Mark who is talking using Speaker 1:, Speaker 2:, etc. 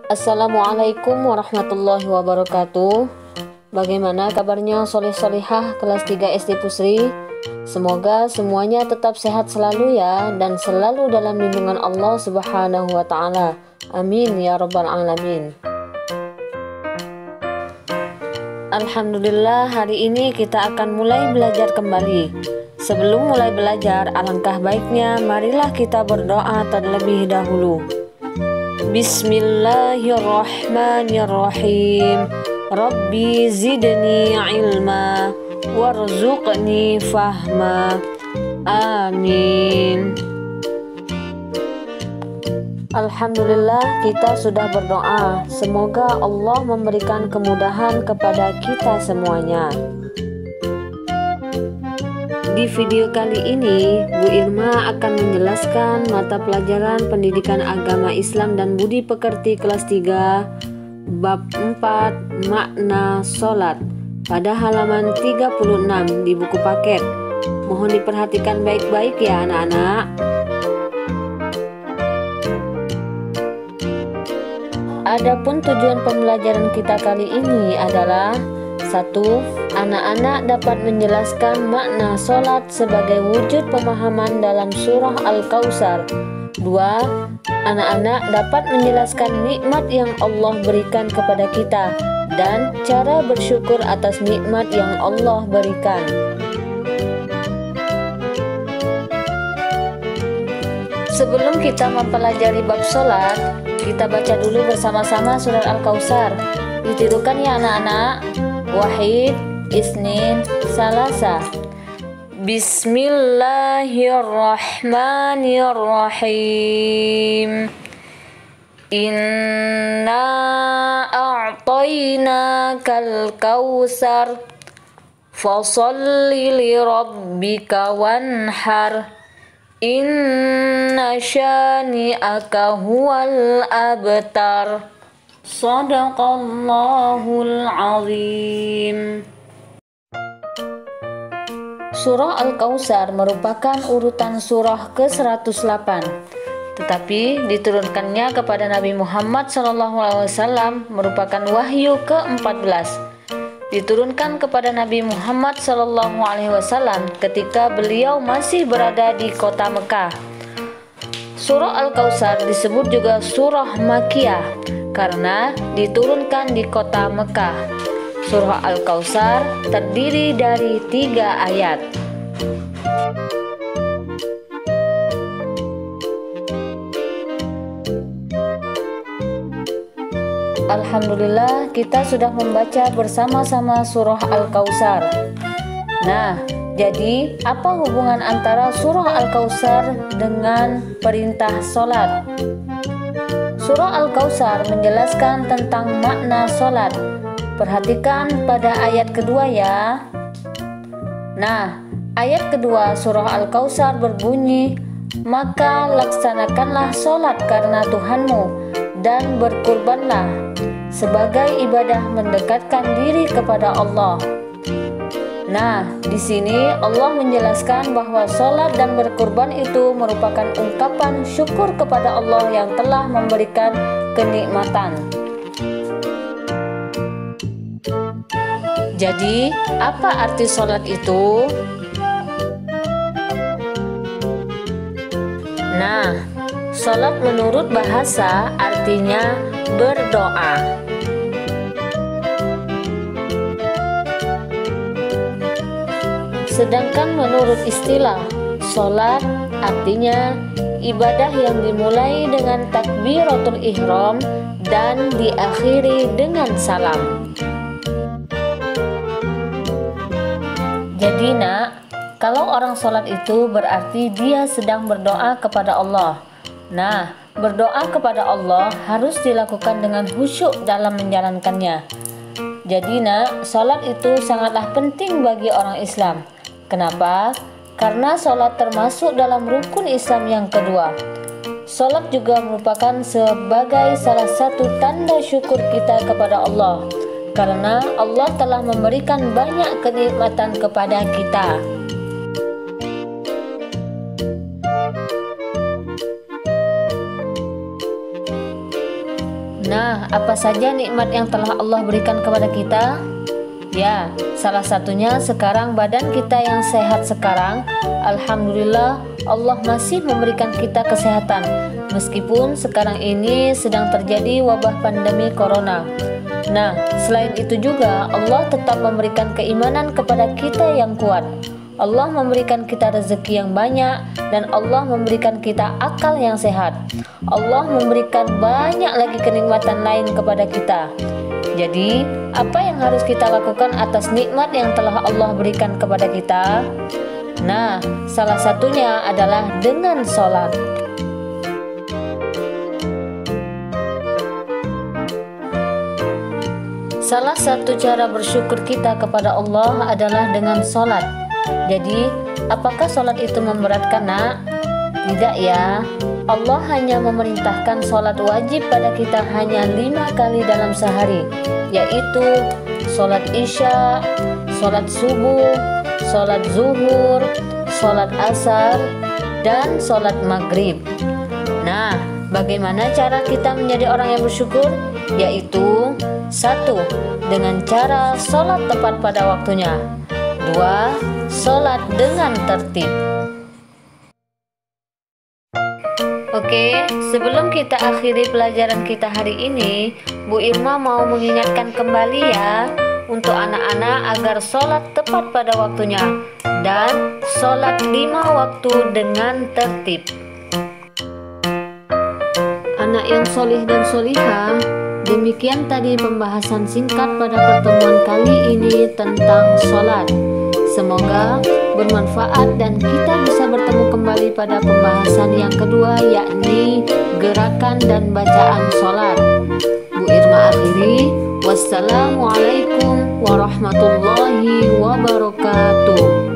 Speaker 1: Assalamualaikum warahmatullahi wabarakatuh. Bagaimana kabarnya soleh-solihah kelas 3 SD Pusri? Semoga semuanya tetap sehat selalu ya, dan selalu dalam lindungan Allah Subhanahu wa Ta'ala. Amin ya Rabbal Alamin. Alhamdulillah, hari ini kita akan mulai belajar kembali. Sebelum mulai belajar, alangkah baiknya marilah kita berdoa terlebih dahulu. Bismillahirrahmanirrahim. Rabbi zidni ilma warzuqni fahma. Amin. Alhamdulillah, kita sudah berdoa. Semoga Allah memberikan kemudahan kepada kita semuanya. Di video kali ini, Bu Irma akan menjelaskan mata pelajaran Pendidikan Agama Islam dan Budi Pekerti kelas 3, bab 4, makna sholat, pada halaman 36 di buku paket. Mohon diperhatikan baik-baik ya anak-anak. Adapun tujuan pembelajaran kita kali ini adalah: 1. Anak-anak dapat menjelaskan makna sholat sebagai wujud pemahaman dalam surah Al-Kautsar. 2. Anak-anak dapat menjelaskan nikmat yang Allah berikan kepada kita dan cara bersyukur atas nikmat yang Allah berikan. Sebelum kita mempelajari bab sholat, kita baca dulu bersama-sama surat Al-Kautsar. Ditirukan ya anak-anak. Wahid, Isnin, Salasa. Bismillahirrahmanirrahim. Inna a'tainakal kautsar fasholli li rabbika wanhar. Inna syani'aka huwal abtar. Shadaqallahul azim. Surah Al-Kautsar merupakan urutan surah ke-108, tetapi diturunkannya kepada Nabi Muhammad SAW merupakan wahyu ke-14. Diturunkan kepada Nabi Muhammad SAW ketika beliau masih berada di kota Mekah. Surah Al-Kautsar disebut juga surah Makkiyah karena diturunkan di kota Mekah. Surah Al-Kautsar terdiri dari 3 ayat. Alhamdulillah, kita sudah membaca bersama-sama surah Al-Kautsar. Nah, jadi apa hubungan antara surah Al-Kautsar dengan perintah sholat? Surah Al-Kautsar menjelaskan tentang makna sholat. Perhatikan pada ayat kedua ya. Nah, ayat kedua surah Al-Kautsar berbunyi, "Maka laksanakanlah sholat karena Tuhanmu dan berkurbanlah sebagai ibadah mendekatkan diri kepada Allah." Nah, di sini Allah menjelaskan bahwa sholat dan berkurban itu merupakan ungkapan syukur kepada Allah yang telah memberikan kenikmatan. Jadi, apa arti sholat itu? Nah, sholat menurut bahasa artinya berdoa. Sedangkan menurut istilah, sholat artinya ibadah yang dimulai dengan takbiratul ihram dan diakhiri dengan salam. Jadi nak, kalau orang sholat itu berarti dia sedang berdoa kepada Allah. Nah, berdoa kepada Allah harus dilakukan dengan khusyuk dalam menjalankannya. Jadi nak, sholat itu sangatlah penting bagi orang Islam. Kenapa? Karena sholat termasuk dalam rukun Islam yang kedua. Sholat juga merupakan sebagai salah satu tanda syukur kita kepada Allah, karena Allah telah memberikan banyak kenikmatan kepada kita. Nah, apa saja nikmat yang telah Allah berikan kepada kita? Ya, salah satunya sekarang badan kita yang sehat sekarang. Alhamdulillah, Allah masih memberikan kita kesehatan meskipun sekarang ini sedang terjadi wabah pandemi corona. Nah, selain itu juga Allah tetap memberikan keimanan kepada kita yang kuat. Allah memberikan kita rezeki yang banyak dan Allah memberikan kita akal yang sehat. Allah memberikan banyak lagi kenikmatan lain kepada kita. Jadi, apa yang harus kita lakukan atas nikmat yang telah Allah berikan kepada kita? Nah, salah satunya adalah dengan sholat. Salah satu cara bersyukur kita kepada Allah adalah dengan sholat. Jadi, apakah sholat itu memberatkan, nak? Tidak ya. Allah hanya memerintahkan sholat wajib pada kita hanya 5 kali dalam sehari, yaitu sholat isya, sholat subuh, sholat zuhur, sholat asar, dan sholat maghrib. Nah, bagaimana cara kita menjadi orang yang bersyukur? Yaitu 1. Dengan cara sholat tepat pada waktunya. 2. Sholat dengan tertib. Oke, sebelum kita akhiri pelajaran kita hari ini, Bu Irma mau mengingatkan kembali ya untuk anak-anak agar sholat tepat pada waktunya dan sholat 5 waktu dengan tertib. Anak yang solih dan solihah, demikian tadi pembahasan singkat pada pertemuan kali ini tentang sholat. Semoga bermanfaat dan kita bisa bertemu kembali pada pembahasan yang kedua, yakni gerakan dan bacaan sholat. Bu Irma akhiri, wassalamualaikum warahmatullahi wabarakatuh.